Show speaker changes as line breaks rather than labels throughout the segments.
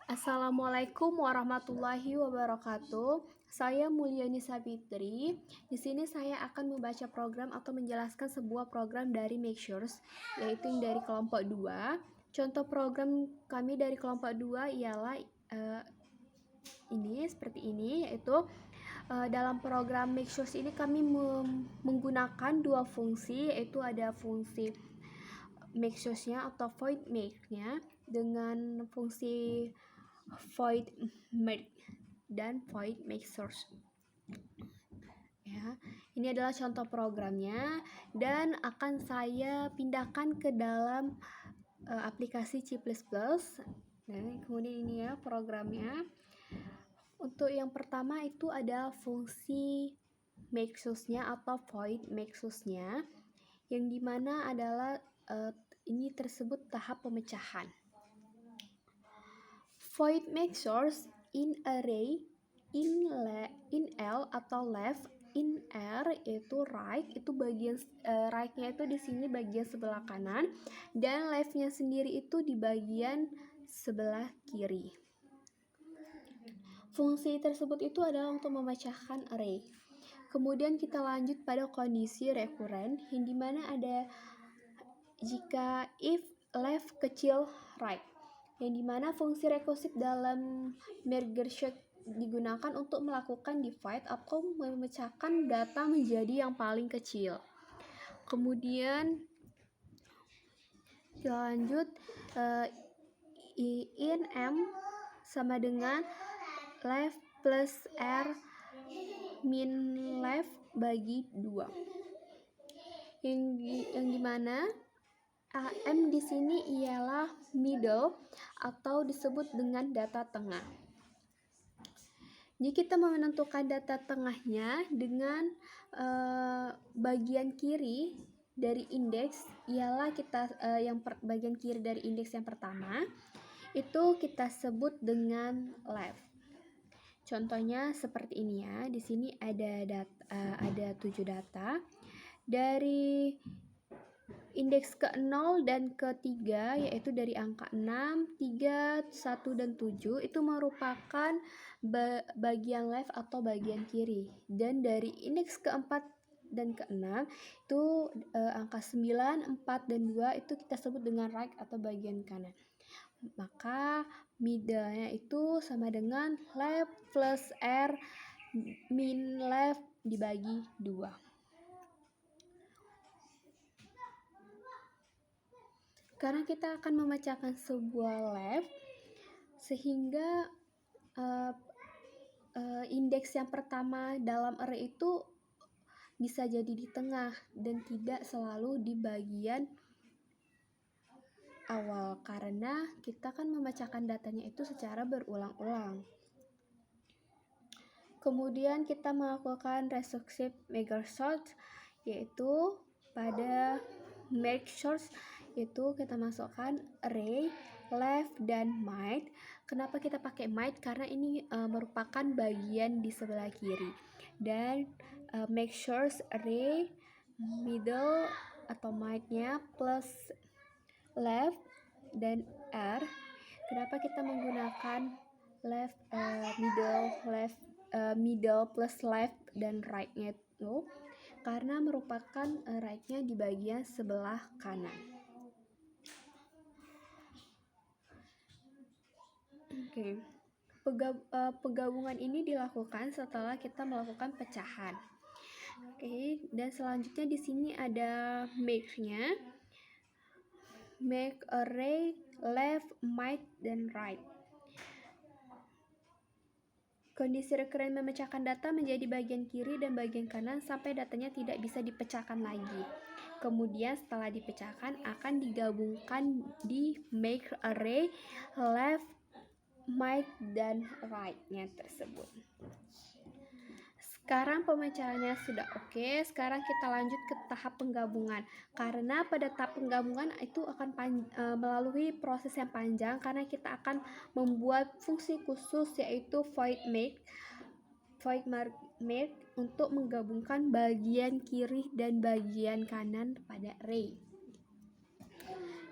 Assalamualaikum warahmatullahi wabarakatuh. Saya Mulyani Sabitri. Di sini saya akan membaca program atau menjelaskan sebuah program dari Makesures, yaitu yang dari kelompok 2. Contoh program kami dari kelompok 2 ialah ini seperti ini, yaitu dalam program Makesures ini kami menggunakan dua fungsi, yaitu ada fungsi Makesures-nya atau void make-nya dengan fungsi void make dan void make source. Ya, ini adalah contoh programnya dan akan saya pindahkan ke dalam aplikasi C++. Nah, kemudian ini ya programnya. Untuk yang pertama itu ada fungsi make source-nya atau void make source-nya, yang dimana adalah ini tersebut tahap pemecahan. Void make source in array in L atau left, in R itu right, itu bagian right-nya itu di sini bagian sebelah kanan dan left-nya sendiri itu di bagian sebelah kiri. Fungsi tersebut itu adalah untuk memecahkan array. Kemudian kita lanjut pada kondisi recurrent, yang dimana ada jika if left kecil right, yang dimana fungsi rekursif dalam merge search digunakan untuk melakukan divide atau memecahkan data menjadi yang paling kecil. Kemudian kita lanjut, in M sama dengan left plus R min left bagi 2, yang dimana M di sini ialah middle atau disebut dengan data tengah. Jadi kita menentukan data tengahnya dengan bagian kiri dari indeks ialah kita bagian kiri dari indeks yang pertama itu kita sebut dengan left. Contohnya seperti ini ya. Di sini ada 7 data dari indeks ke-0 dan ke-3, yaitu dari angka 6, 3, 1, dan 7 itu merupakan bagian left atau bagian kiri. Dan dari indeks ke-4 dan ke-6 itu angka 9, 4, dan 2 itu kita sebut dengan right atau bagian kanan. Maka middle-nya itu sama dengan left plus R min left dibagi 2. Karena kita akan memecahkan sebuah left, sehingga indeks yang pertama dalam array itu bisa jadi di tengah dan tidak selalu di bagian awal, karena kita kan memecahkan datanya itu secara berulang-ulang. Kemudian kita melakukan recursive merge search, yaitu pada merge search itu kita masukkan array, left, dan might. Kenapa kita pakai might? Karena ini merupakan bagian di sebelah kiri. Dan make sure array, middle atau might-nya plus left dan R. Kenapa kita menggunakan left, middle plus left dan right-nya itu? Karena merupakan right-nya di bagian sebelah kanan. Oke. Penggabungan ini dilakukan setelah kita melakukan pecahan. Oke, dan selanjutnya di sini ada make-nya. Make array, left, might, dan right. Kondisi recurrent memecahkan data menjadi bagian kiri dan bagian kanan sampai datanya tidak bisa dipecahkan lagi. Kemudian setelah dipecahkan akan digabungkan di make array, left, might, dan right-nya tersebut. Sekarang pemecahannya sudah oke. Sekarang kita lanjut ke tahap penggabungan. Karena pada tahap penggabungan itu akan melalui proses yang panjang, karena kita akan membuat fungsi khusus yaitu void make untuk menggabungkan bagian kiri dan bagian kanan pada array.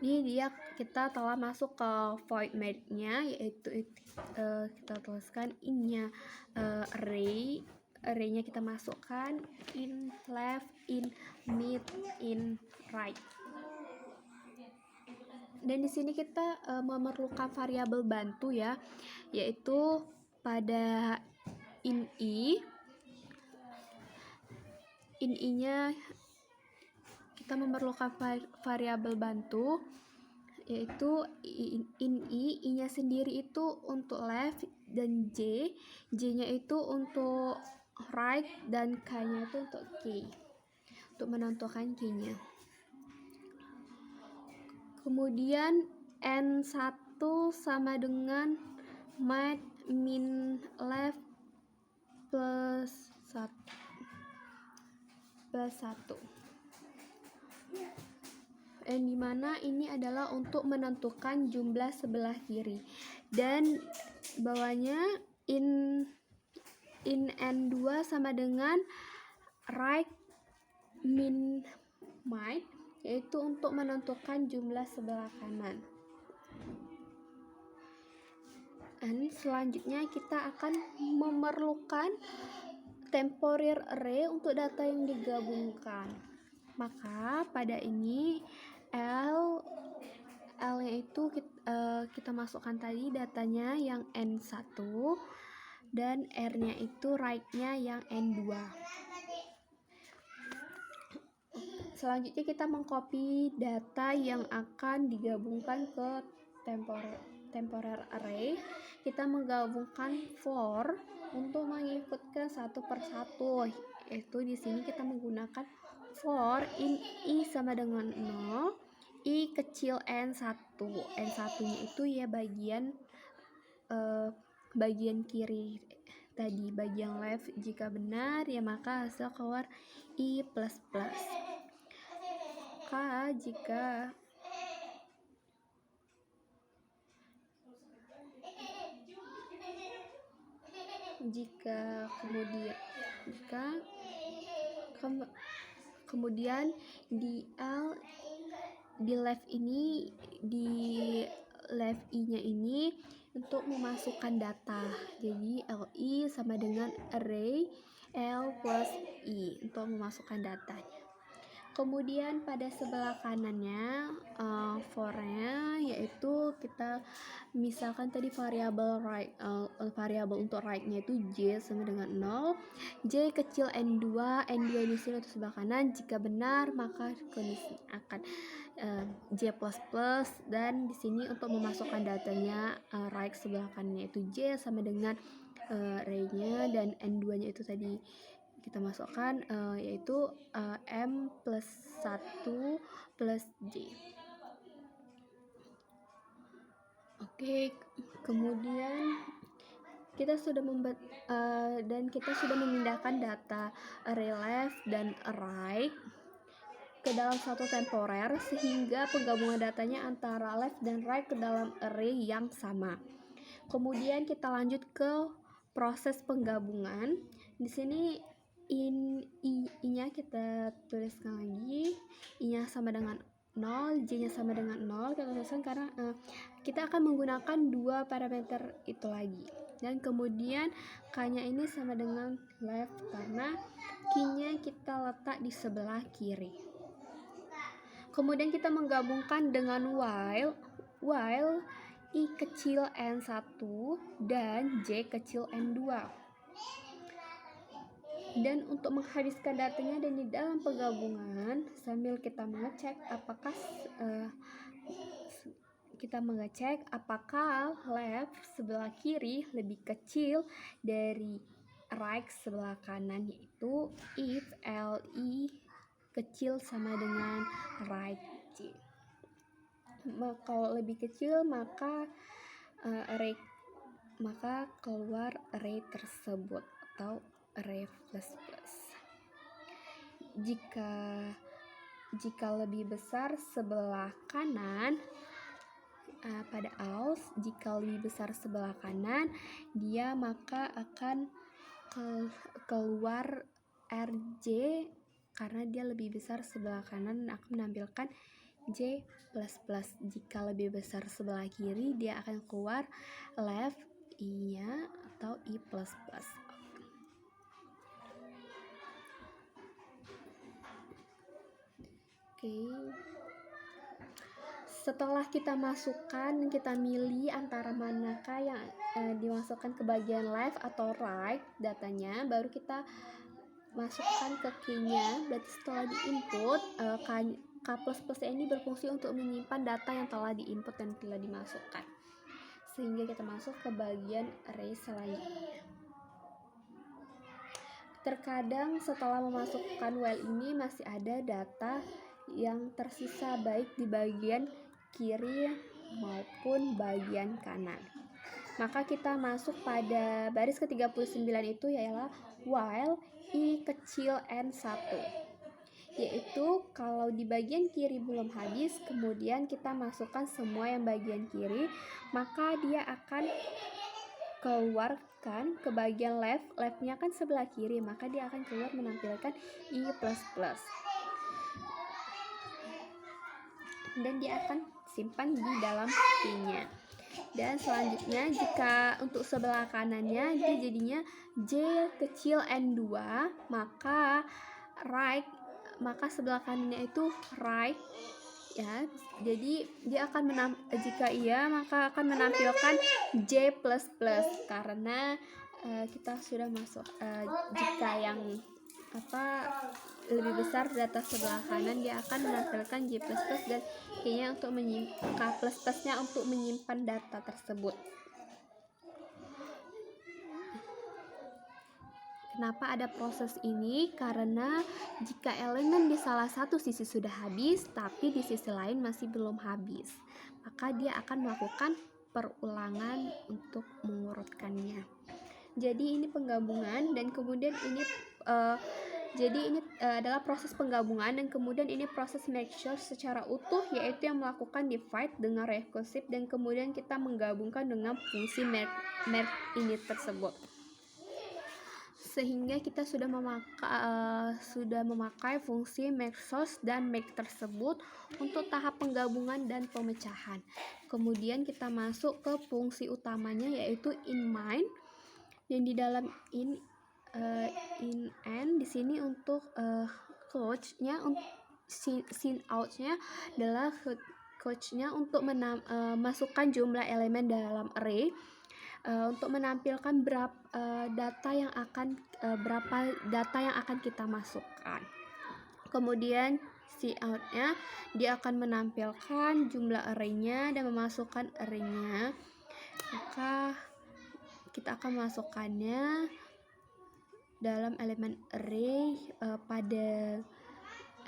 Ini dia kita telah masuk ke void main-nya, yaitu kita tuliskan in-nya array-nya kita masukkan in left, in mid, in right. Dan di sini kita memerlukan variabel bantu ya, yaitu pada in i-nya kita memerlukan variabel bantu, yaitu in i-nya sendiri itu untuk left, dan j-nya itu untuk right, dan k-nya itu untuk k, untuk menentukan k-nya. Kemudian n1 sama dengan max min left plus 1. Yang dimana ini adalah untuk menentukan jumlah sebelah kiri, dan bawahnya in n2 sama dengan right min max, yaitu untuk menentukan jumlah sebelah kanan. Dan selanjutnya kita akan memerlukan temporer array untuk data yang digabungkan. Maka pada ini L-nya itu kita masukkan tadi datanya yang N1, dan R-nya itu right-nya yang N2. Selanjutnya kita mengcopy data yang akan digabungkan ke temporer array. Kita menggabungkan for untuk mengikutkan satu persatu. Yaitu di sini kita menggunakan for in i sama dengan 0, i kecil n1. N1-nya itu ya bagian kiri tadi, bagian left. Jika benar ya maka hasil keluar i plus plus. Kemudian di left ini, di left i-nya ini untuk memasukkan data. Jadi li sama dengan array l plus i untuk memasukkan datanya. Kemudian pada sebelah kanannya for-nya, yaitu kita misalkan tadi variabel untuk right-nya itu j sama dengan 0, j kecil n2 di sini untuk sebelah kanan. Jika benar maka kondisi akan j plus plus, dan di sini untuk memasukkan datanya right sebelah kanannya itu j sama dengan array-nya, dan n2-nya itu tadi kita masukkan yaitu m plus 1 plus j. Oke, kemudian kita sudah memindahkan data array left dan right ke dalam satu temporer, sehingga penggabungan datanya antara left dan right ke dalam array yang sama. Kemudian kita lanjut ke proses penggabungan. Di sini i-nya kita tuliskan lagi, i-nya sama dengan 0, j-nya sama dengan 0. Kita tuliskan karena kita akan menggunakan dua parameter itu lagi. Dan kemudian k-nya ini sama dengan left karena key-nya kita letak di sebelah kiri. Kemudian kita menggabungkan dengan while i kecil n1 dan j kecil n2. Dan untuk menghabiskan datanya dan di dalam penggabungan, sambil kita mengecek apakah left sebelah kiri lebih kecil dari right sebelah kanan, yaitu if li kecil sama dengan right j. Kalau lebih kecil maka keluar array tersebut atau array plus plus. Jika lebih besar sebelah kanan, pada else, jika lebih besar sebelah kanan, dia maka akan keluar rj karena dia lebih besar sebelah kanan dan akan menampilkan J++. Jika lebih besar sebelah kiri, dia akan keluar left I-nya atau I++. Oke. Setelah kita masukkan, kita milih antara manakah yang dimasukkan ke bagian left atau right datanya, baru kita masukkan ke key-nya. Berarti setelah diinput, K++ ini berfungsi untuk menyimpan data yang telah diinput dan telah dimasukkan, sehingga kita masuk ke bagian array selanjutnya. Terkadang setelah memasukkan while ini masih ada data yang tersisa baik di bagian kiri maupun bagian kanan. Maka kita masuk pada baris ke-39 itu ialah while I kecil n1, yaitu kalau di bagian kiri belum habis, kemudian kita masukkan semua yang bagian kiri, maka dia akan keluarkan ke bagian leftnya kan sebelah kiri, maka dia akan keluar menampilkan I++, dan dia akan simpan di dalam key-nya. Dan selanjutnya jika untuk sebelah kanannya dia jadinya J kecil n2, maka sebelah kanannya itu right ya. Jadi dia akan jika iya maka akan menampilkan J++, karena kita sudah masuk jika yang lebih besar data sebelah kanan, dia akan menampilkan J++ dan kayaknya untuk K++-nya untuk menyimpan data tersebut. Kenapa ada proses ini? Karena jika elemen di salah satu sisi sudah habis tapi di sisi lain masih belum habis, maka dia akan melakukan perulangan untuk mengurutkannya. Jadi ini penggabungan dan kemudian ini adalah proses penggabungan dan kemudian ini proses merge secara utuh, yaitu yang melakukan divide dengan recursive dan kemudian kita menggabungkan dengan fungsi merge ini tersebut, sehingga kita sudah memakai fungsi merge dan make tersebut untuk tahap penggabungan dan pemecahan. Kemudian kita masuk ke fungsi utamanya yaitu in main, dan di dalam in n di sini untuk coach-nya, sin out-nya adalah coach-nya untuk masukkan jumlah elemen dalam array, untuk menampilkan berapa data yang akan kita masukkan. Kemudian si out-nya dia akan menampilkan jumlah array-nya dan memasukkan array-nya. Maka kita akan masukkannya dalam elemen array pada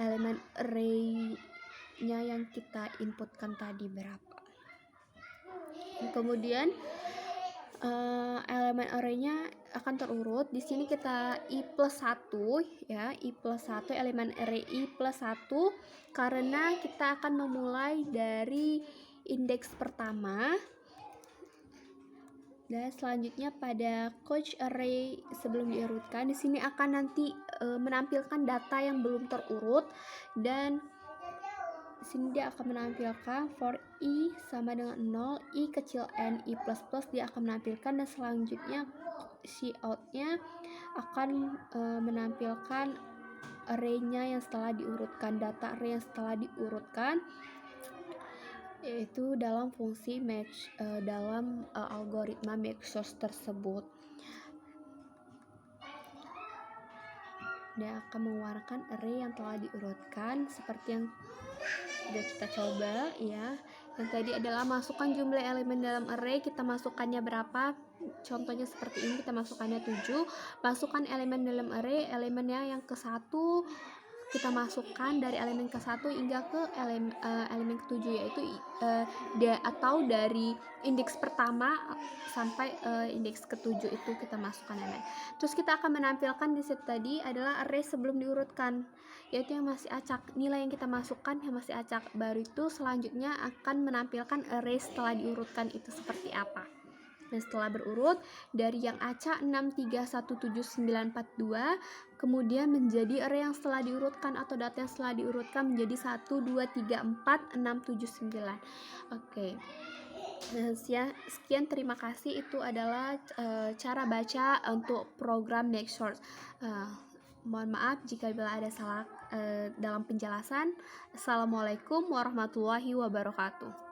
elemen array-nya yang kita inputkan tadi berapa. Kemudian elemen array-nya akan terurut. Di sini kita I+1 ya, I+1 elemen array I+1 karena kita akan memulai dari indeks pertama. Dan selanjutnya pada coach array sebelum diurutkan, di sini akan nanti menampilkan data yang belum terurut, dan di sini dia akan menampilkan for I sama dengan 0, I kecil n, I++, dia akan menampilkan, dan selanjutnya si out-nya akan menampilkan array-nya yang setelah diurutkan, data array yang setelah diurutkan, yaitu dalam fungsi match dalam algoritma match tersebut. Dia akan mengeluarkan array yang telah diurutkan seperti yang sudah kita coba ya. Yang tadi adalah masukkan jumlah elemen dalam array, kita masukkannya berapa? Contohnya seperti ini, kita masukkannya 7. Masukkan elemen dalam array, elemennya yang ke-1 kita masukkan dari elemen ke-1 hingga ke elemen ke-7, yaitu atau dari indeks pertama sampai indeks ke-7 itu kita masukkan elemen. Terus kita akan menampilkan di situ tadi adalah array sebelum diurutkan, yaitu yang masih acak, nilai yang kita masukkan yang masih acak. Baru itu selanjutnya akan menampilkan array setelah diurutkan itu seperti apa. Dan setelah berurut dari yang acak 6317942 kemudian menjadi array yang setelah diurutkan atau data yang setelah diurutkan menjadi 1 2 3 4 6 7 9. Oke. Sekian, terima kasih. Itu adalah cara baca untuk program Nextsource. Mohon maaf jika bila ada salah dalam penjelasan. Assalamualaikum warahmatullahi wabarakatuh.